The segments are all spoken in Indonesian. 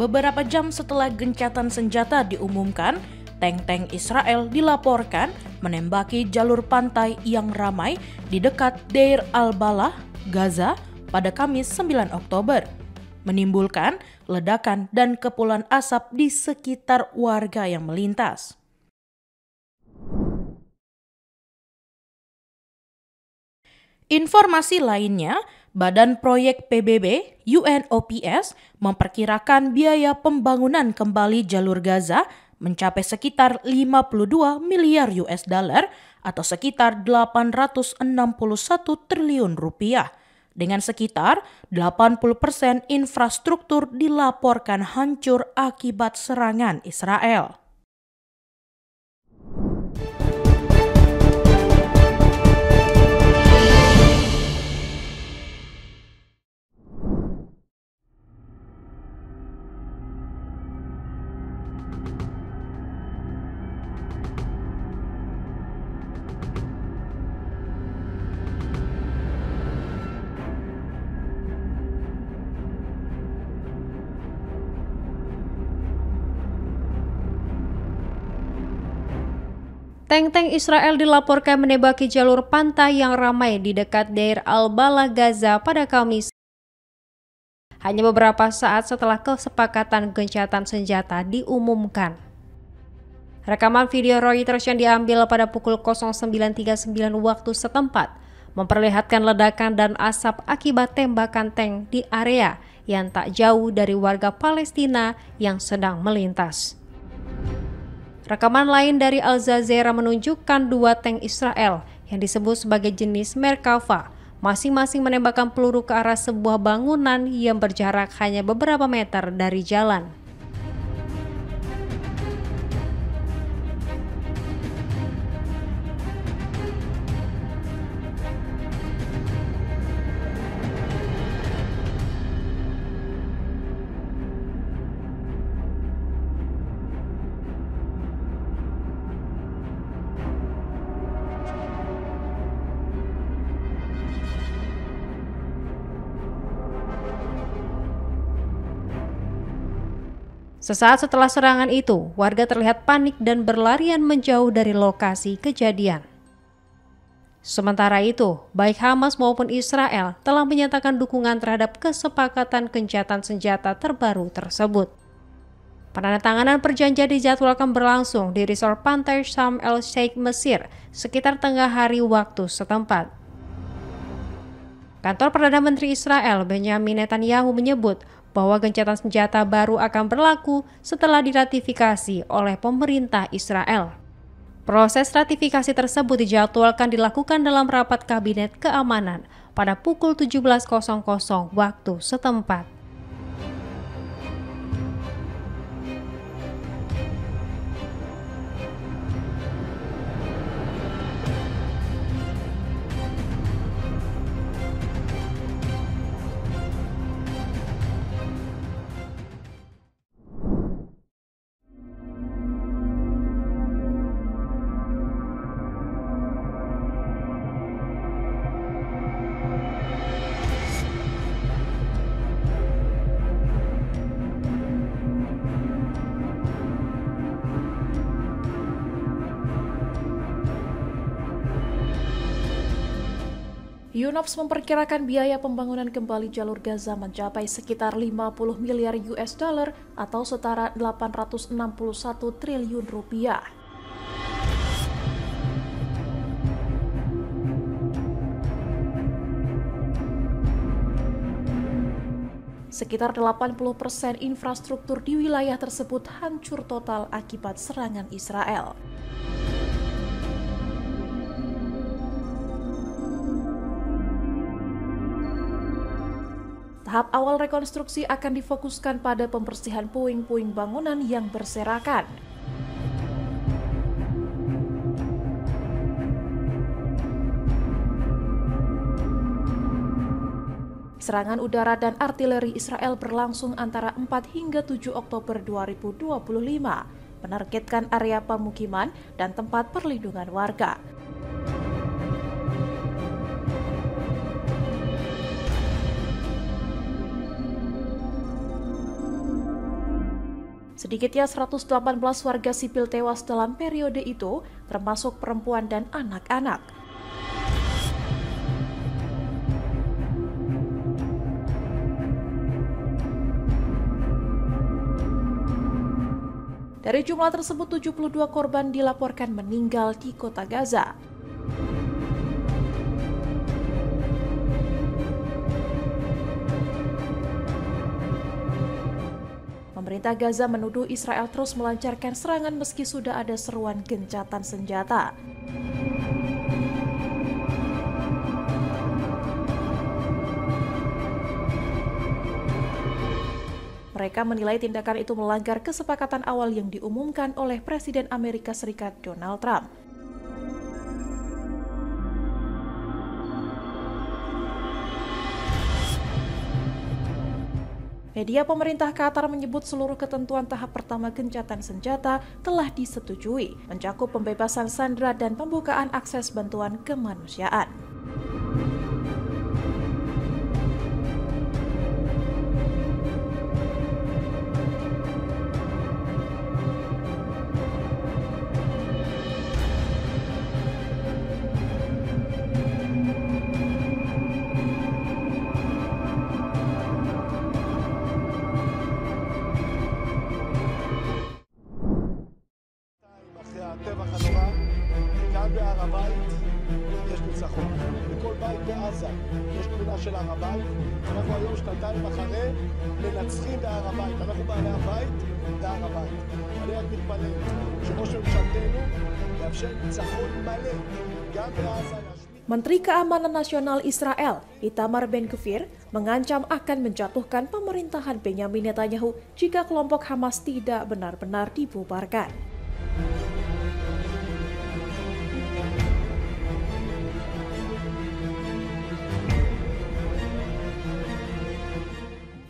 Beberapa jam setelah gencatan senjata diumumkan, tank-tank Israel dilaporkan menembaki jalur pantai yang ramai di dekat Deir al-Balah, Gaza pada Kamis 9 Oktober, menimbulkan ledakan dan kepulan asap di sekitar warga yang melintas. Informasi lainnya, Badan Proyek PBB UNOPS memperkirakan biaya pembangunan kembali jalur Gaza mencapai sekitar 52 miliar US dollar atau sekitar 861 triliun rupiah. Dengan sekitar 80% infrastruktur dilaporkan hancur akibat serangan Israel. Tank-tank Israel dilaporkan menembaki jalur pantai yang ramai di dekat Deir al-Balah, Gaza pada Kamis. Hanya beberapa saat setelah kesepakatan gencatan senjata diumumkan. Rekaman video Reuters yang diambil pada pukul 09.39 waktu setempat memperlihatkan ledakan dan asap akibat tembakan tank di area yang tak jauh dari warga Palestina yang sedang melintas. Rekaman lain dari Al Jazeera menunjukkan dua tank Israel yang disebut sebagai jenis Merkava masing-masing menembakkan peluru ke arah sebuah bangunan yang berjarak hanya beberapa meter dari jalan. Sesaat setelah serangan itu, warga terlihat panik dan berlarian menjauh dari lokasi kejadian. Sementara itu, baik Hamas maupun Israel telah menyatakan dukungan terhadap kesepakatan gencatan senjata terbaru tersebut. Penandatanganan perjanjian dijadwalkan berlangsung di resort pantai Sharm el-Sheikh, Mesir, sekitar tengah hari waktu setempat. Kantor Perdana Menteri Israel Benjamin Netanyahu menyebut bahwa gencatan senjata baru akan berlaku setelah diratifikasi oleh pemerintah Israel. Proses ratifikasi tersebut dijadwalkan dilakukan dalam rapat Kabinet Keamanan pada pukul 17.00 waktu setempat. UNOPS memperkirakan biaya pembangunan kembali jalur Gaza mencapai sekitar 50 miliar US dollar atau setara 861 triliun rupiah. Sekitar 80% infrastruktur di wilayah tersebut hancur total akibat serangan Israel. Tahap awal rekonstruksi akan difokuskan pada pembersihan puing-puing bangunan yang berserakan. Serangan udara dan artileri Israel berlangsung antara 4 hingga 7 Oktober 2025, menargetkan area pemukiman dan tempat perlindungan warga. Sedikitnya 118 warga sipil tewas dalam periode itu, termasuk perempuan dan anak-anak. Dari jumlah tersebut, 72 korban dilaporkan meninggal di kota Gaza. Pemerintah Gaza menuduh Israel terus melancarkan serangan meski sudah ada seruan gencatan senjata. Mereka menilai tindakan itu melanggar kesepakatan awal yang diumumkan oleh Presiden Amerika Serikat Donald Trump. Media pemerintah Qatar menyebut seluruh ketentuan tahap pertama gencatan senjata telah disetujui, mencakup pembebasan sandera dan pembukaan akses bantuan kemanusiaan. הטבח הנורא, כאן בהר הבית יש ניצחון. בכל בית בעזה יש תמונה של הר הבית. אנחנו היום שנתיים אחרי מנצחים בהר הבית. אנחנו בעלי הבית בהר הבית. אני רק מתפלל שראש ממשלתנו יאפשר ניצחון מלא גם בעזה. Menteri Keamanan Nasional Israel, Itamar Ben-Gvir, mengancam akan menjatuhkan pemerintahan Benyamin Netanyahu jika kelompok Hamas tidak benar-benar dibubarkan.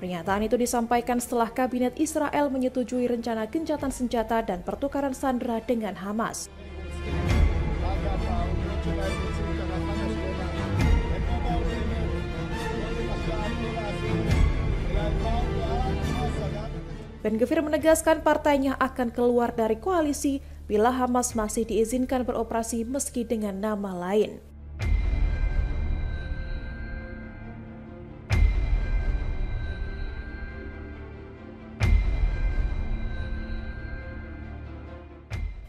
Pernyataan itu disampaikan setelah Kabinet Israel menyetujui rencana gencatan senjata dan pertukaran sandera dengan Hamas. Ben-Gvir menegaskan partainya akan keluar dari koalisi bila Hamas masih diizinkan beroperasi meski dengan nama lain.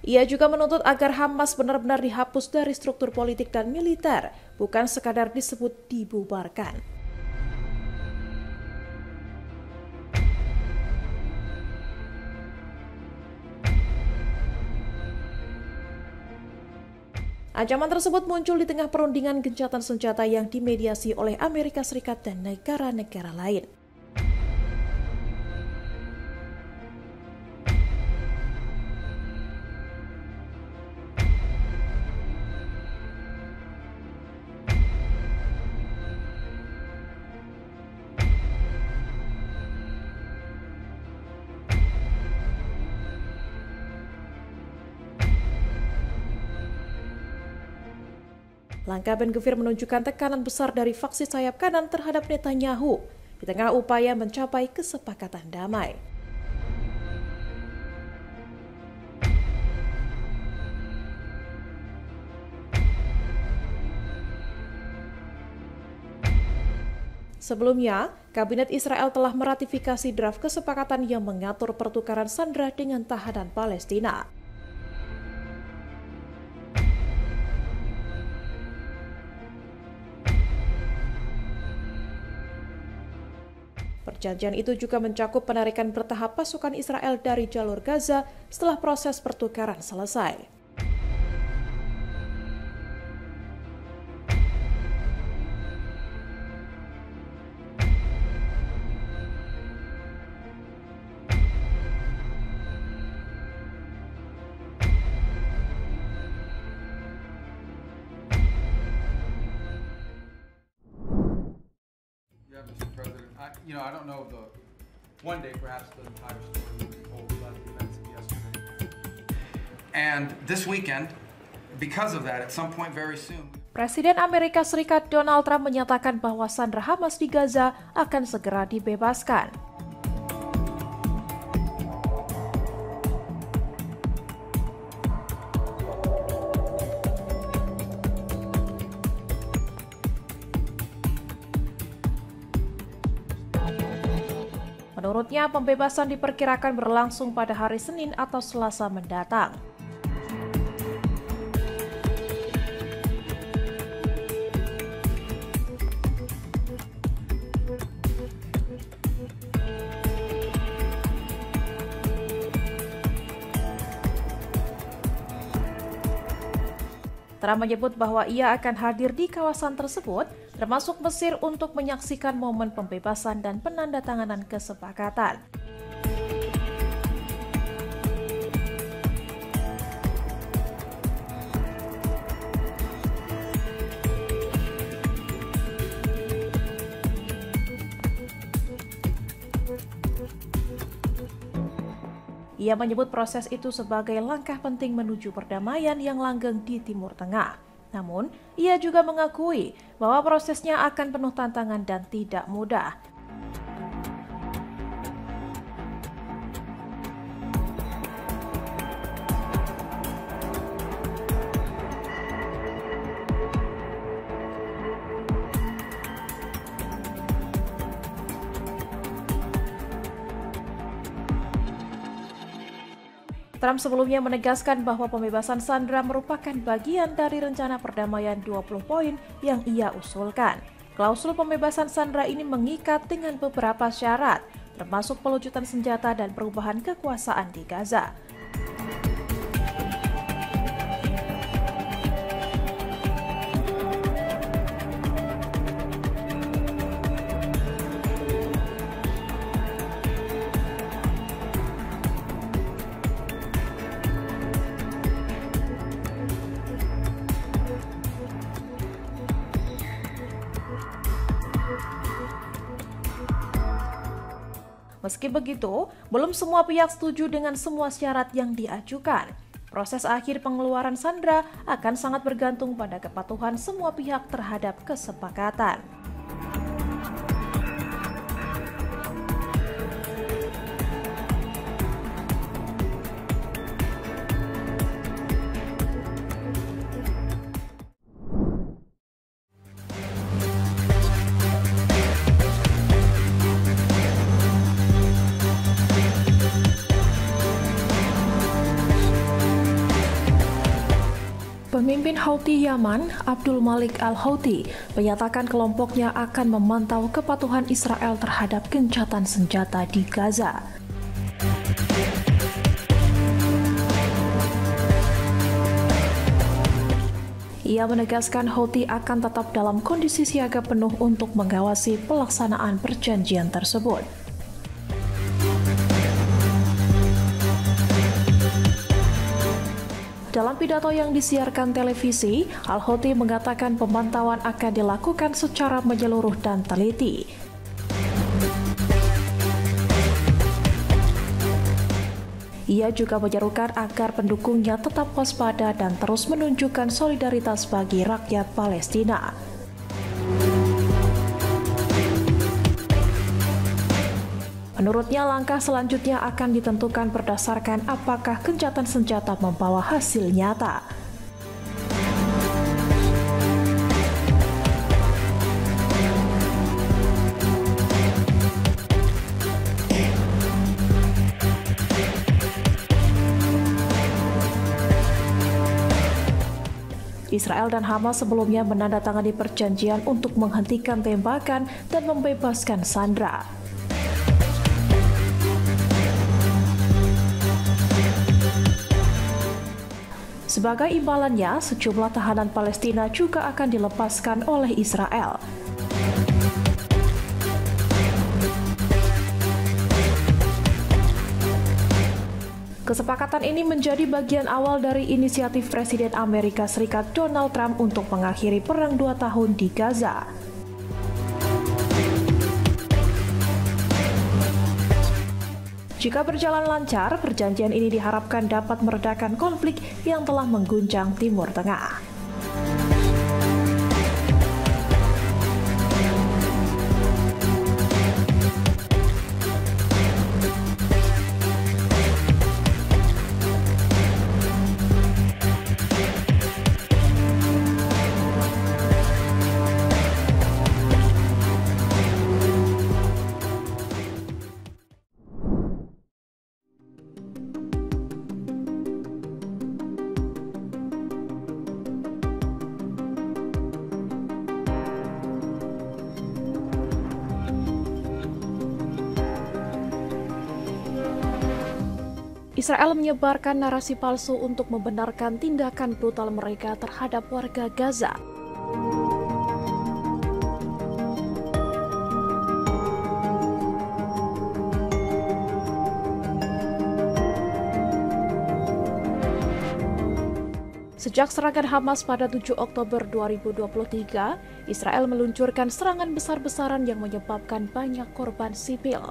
Ia juga menuntut agar Hamas benar-benar dihapus dari struktur politik dan militer, bukan sekadar disebut dibubarkan. Ancaman tersebut muncul di tengah perundingan gencatan senjata yang dimediasi oleh Amerika Serikat dan negara-negara lain. Langkah Ben-Gvir menunjukkan tekanan besar dari faksi sayap kanan terhadap Netanyahu di tengah upaya mencapai kesepakatan damai. Sebelumnya, Kabinet Israel telah meratifikasi draft kesepakatan yang mengatur pertukaran sandera dengan tahanan Palestina. Perjanjian itu juga mencakup penarikan bertahap pasukan Israel dari jalur Gaza setelah proses pertukaran selesai. Mr. President, I don't know one day perhaps the entire story will be told about the events of yesterday. And this weekend, because of that, at some point very soon. Presiden Amerika Serikat Donald Trump menyatakan bahwa sandera Hamas di Gaza akan segera dibebaskan. Menurutnya, pembebasan diperkirakan berlangsung pada hari Senin atau Selasa mendatang. Trump menyebut bahwa ia akan hadir di kawasan tersebut, termasuk Mesir, untuk menyaksikan momen pembebasan dan penandatanganan kesepakatan. Ia menyebut proses itu sebagai langkah penting menuju perdamaian yang langgeng di Timur Tengah. Namun, ia juga mengakui bahwa prosesnya akan penuh tantangan dan tidak mudah. Trump sebelumnya menegaskan bahwa pembebasan sandera merupakan bagian dari rencana perdamaian 20 poin yang ia usulkan. Klausul pembebasan sandera ini mengikat dengan beberapa syarat, termasuk pelucutan senjata dan perubahan kekuasaan di Gaza. Meski begitu, belum semua pihak setuju dengan semua syarat yang diajukan. Proses akhir pengeluaran sandera akan sangat bergantung pada kepatuhan semua pihak terhadap kesepakatan. Pemimpin Houthi Yaman, Abdul Malik al-Houthi, menyatakan kelompoknya akan memantau kepatuhan Israel terhadap gencatan senjata di Gaza. Ia menegaskan Houthi akan tetap dalam kondisi siaga penuh untuk mengawasi pelaksanaan perjanjian tersebut. Dalam pidato yang disiarkan televisi, al-Houthi mengatakan pemantauan akan dilakukan secara menyeluruh dan teliti. Ia juga menyerukan agar pendukungnya tetap waspada dan terus menunjukkan solidaritas bagi rakyat Palestina. Menurutnya, langkah selanjutnya akan ditentukan berdasarkan apakah gencatan senjata membawa hasil nyata. Israel dan Hamas sebelumnya menandatangani perjanjian untuk menghentikan tembakan dan membebaskan sandera. Sebagai imbalannya, sejumlah tahanan Palestina juga akan dilepaskan oleh Israel. Kesepakatan ini menjadi bagian awal dari inisiatif Presiden Amerika Serikat Donald Trump untuk mengakhiri perang 2 tahun di Gaza. Jika berjalan lancar, perjanjian ini diharapkan dapat meredakan konflik yang telah mengguncang Timur Tengah. Israel menyebarkan narasi palsu untuk membenarkan tindakan brutal mereka terhadap warga Gaza. Sejak serangan Hamas pada 7 Oktober 2023, Israel meluncurkan serangan besar-besaran yang menyebabkan banyak korban sipil.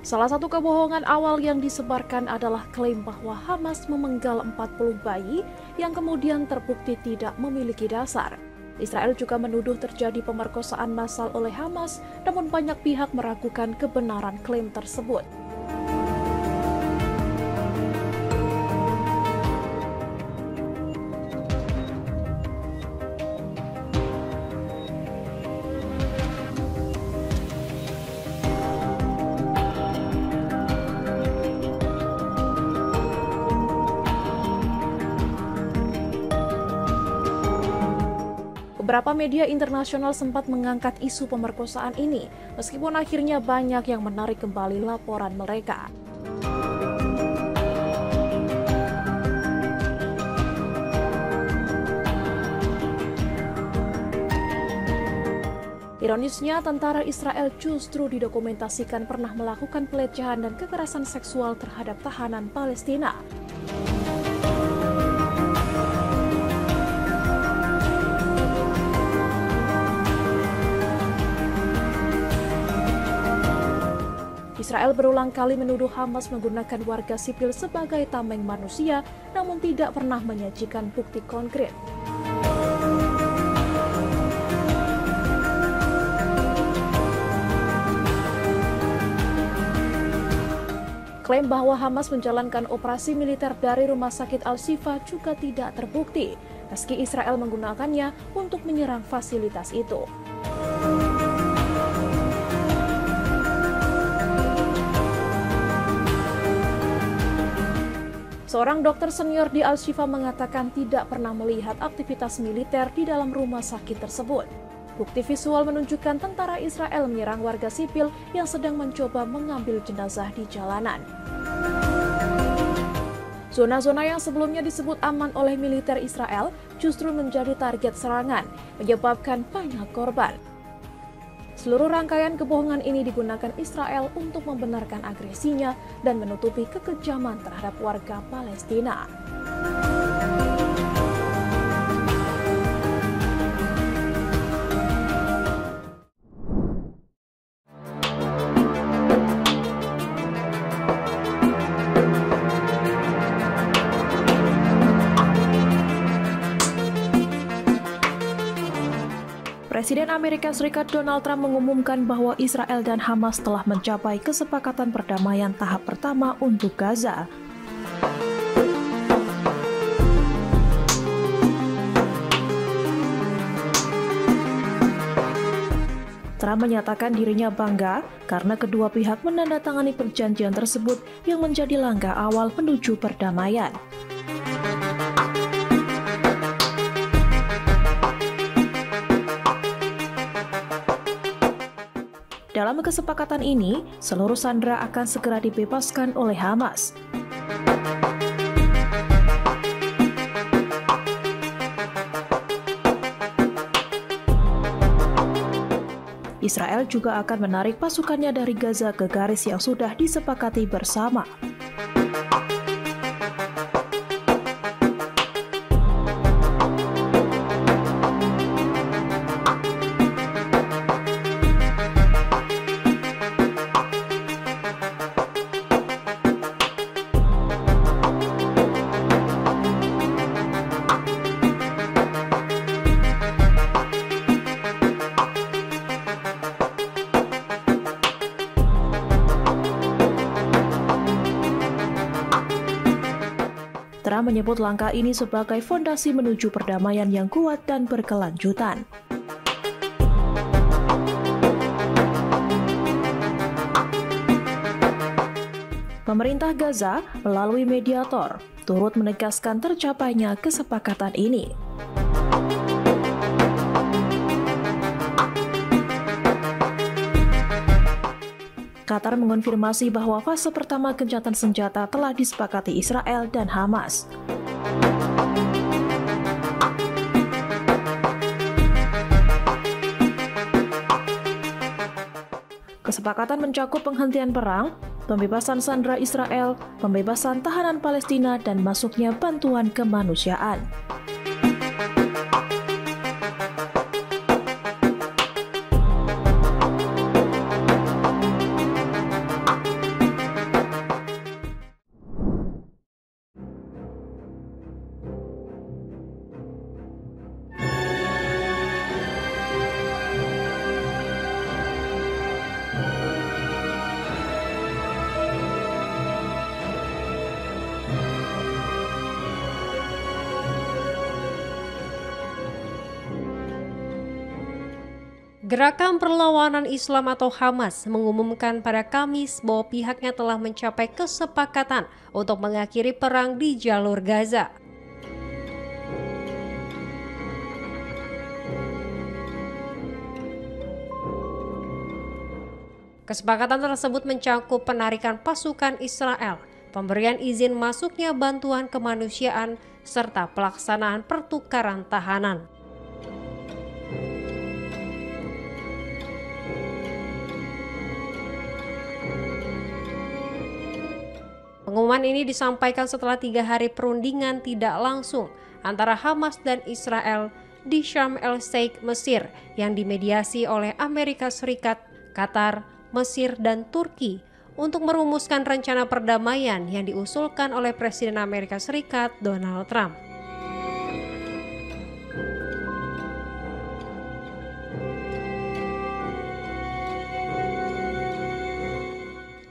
Salah satu kebohongan awal yang disebarkan adalah klaim bahwa Hamas memenggal 40 bayi yang kemudian terbukti tidak memiliki dasar. Israel juga menuduh terjadi pemerkosaan massal oleh Hamas, namun banyak pihak meragukan kebenaran klaim tersebut. Beberapa media internasional sempat mengangkat isu pemerkosaan ini, meskipun akhirnya banyak yang menarik kembali laporan mereka. Ironisnya, tentara Israel justru didokumentasikan pernah melakukan pelecehan dan kekerasan seksual terhadap tahanan Palestina. Israel berulang kali menuduh Hamas menggunakan warga sipil sebagai tameng manusia, namun tidak pernah menyajikan bukti konkret. Klaim bahwa Hamas menjalankan operasi militer dari Rumah Sakit Al-Shifa juga tidak terbukti, meski Israel menggunakannya untuk menyerang fasilitas itu. Seorang dokter senior di Al-Shifa mengatakan tidak pernah melihat aktivitas militer di dalam rumah sakit tersebut. Bukti visual menunjukkan tentara Israel menyerang warga sipil yang sedang mencoba mengambil jenazah di jalanan. Zona-zona yang sebelumnya disebut aman oleh militer Israel justru menjadi target serangan, menyebabkan banyak korban. Seluruh rangkaian kebohongan ini digunakan Israel untuk membenarkan agresinya dan menutupi kekejaman terhadap warga Palestina. Presiden Amerika Serikat Donald Trump mengumumkan bahwa Israel dan Hamas telah mencapai kesepakatan perdamaian tahap pertama untuk Gaza. Trump menyatakan dirinya bangga karena kedua pihak menandatangani perjanjian tersebut yang menjadi langkah awal menuju perdamaian. Dalam kesepakatan ini, seluruh sandera akan segera dibebaskan oleh Hamas. Israel juga akan menarik pasukannya dari Gaza ke garis yang sudah disepakati bersama. Trump menyebut langkah ini sebagai fondasi menuju perdamaian yang kuat dan berkelanjutan. Pemerintah Gaza melalui mediator turut menegaskan tercapainya kesepakatan ini. Qatar mengonfirmasi bahwa fase pertama gencatan senjata telah disepakati Israel dan Hamas. Kesepakatan mencakup penghentian perang, pembebasan sandera Israel, pembebasan tahanan Palestina, dan masuknya bantuan kemanusiaan. Gerakan Perlawanan Islam atau Hamas mengumumkan pada Kamis bahwa pihaknya telah mencapai kesepakatan untuk mengakhiri perang di jalur Gaza. Kesepakatan tersebut mencakup penarikan pasukan Israel, pemberian izin masuknya bantuan kemanusiaan, serta pelaksanaan pertukaran tahanan. Pengumuman ini disampaikan setelah 3 hari perundingan tidak langsung antara Hamas dan Israel di Sharm el-Sheikh, Mesir, yang dimediasi oleh Amerika Serikat, Qatar, Mesir, dan Turki untuk merumuskan rencana perdamaian yang diusulkan oleh Presiden Amerika Serikat Donald Trump.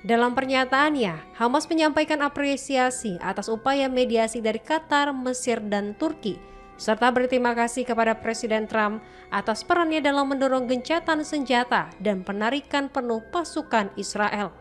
Dalam pernyataannya, Hamas menyampaikan apresiasi atas upaya mediasi dari Qatar, Mesir, dan Turki, serta berterima kasih kepada Presiden Trump atas perannya dalam mendorong gencatan senjata dan penarikan penuh pasukan Israel.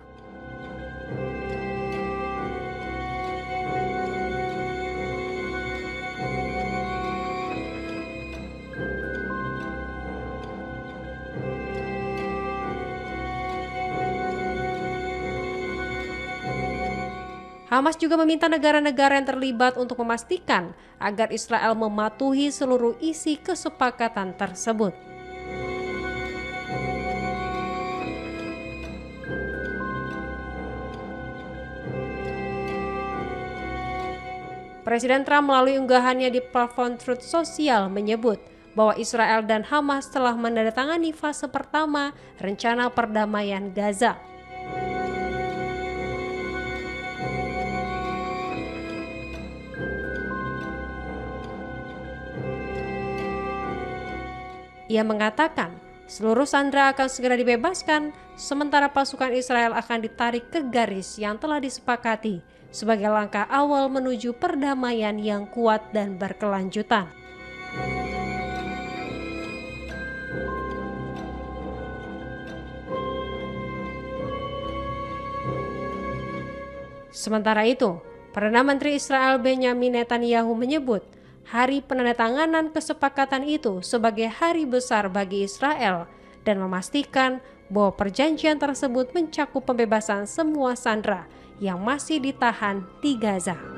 Hamas juga meminta negara-negara yang terlibat untuk memastikan agar Israel mematuhi seluruh isi kesepakatan tersebut. Presiden Trump melalui unggahannya di platform Truth Social menyebut bahwa Israel dan Hamas telah menandatangani fase pertama rencana perdamaian Gaza. Ia mengatakan seluruh sandera akan segera dibebaskan, sementara pasukan Israel akan ditarik ke garis yang telah disepakati sebagai langkah awal menuju perdamaian yang kuat dan berkelanjutan. Sementara itu, Perdana Menteri Israel Benjamin Netanyahu menyebut hari penandatanganan kesepakatan itu sebagai hari besar bagi Israel dan memastikan bahwa perjanjian tersebut mencakup pembebasan semua sandera yang masih ditahan di Gaza.